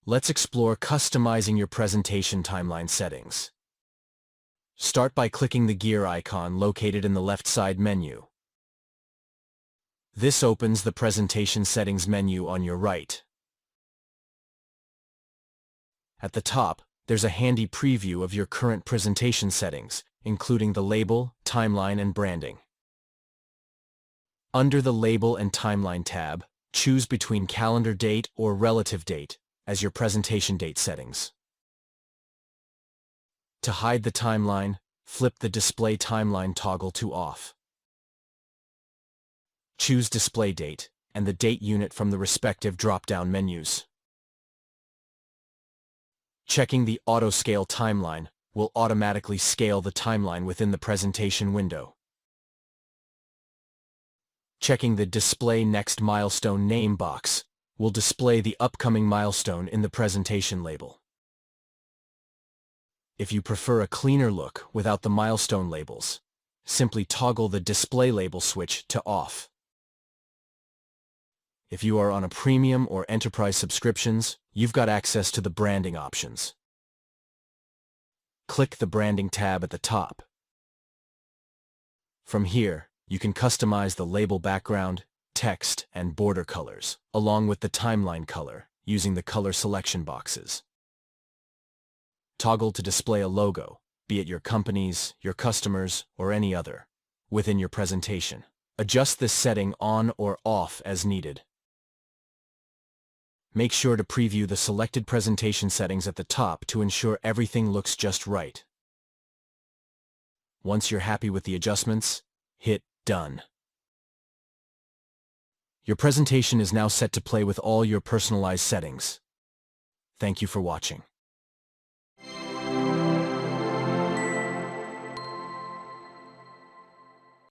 Let's explore customizing your presentation timeline settings. Start by clicking the gear icon located in the left side menu. This opens the Presentation Settings menu on your right. At the top, there's a handy preview of your current presentation settings, including the label, timeline, and branding. Under the Label and Timeline tab, choose between Calendar Date or Relative Date as your presentation date settings. To hide the timeline, flip the Display Timeline toggle to off. Choose Display Date and the date unit from the respective drop-down menus. Checking the Auto Scale Timeline will automatically scale the timeline within the presentation window. Checking the Display Next Milestone name box will display the upcoming milestone in the presentation label. If you prefer a cleaner look without the milestone labels, simply toggle the Display Label switch to off. If you are on a premium or enterprise subscriptions, you've got access to the branding options. Click the Branding tab at the top. From here, you can customize the label background, text, and border colors, along with the timeline color, using the color selection boxes. Toggle to display a logo, be it your company's, your customers, or any other, within your presentation. Adjust this setting on or off as needed. Make sure to preview the selected presentation settings at the top to ensure everything looks just right. Once you're happy with the adjustments, hit Done. Your presentation is now set to play with all your personalized settings. Thank you for watching.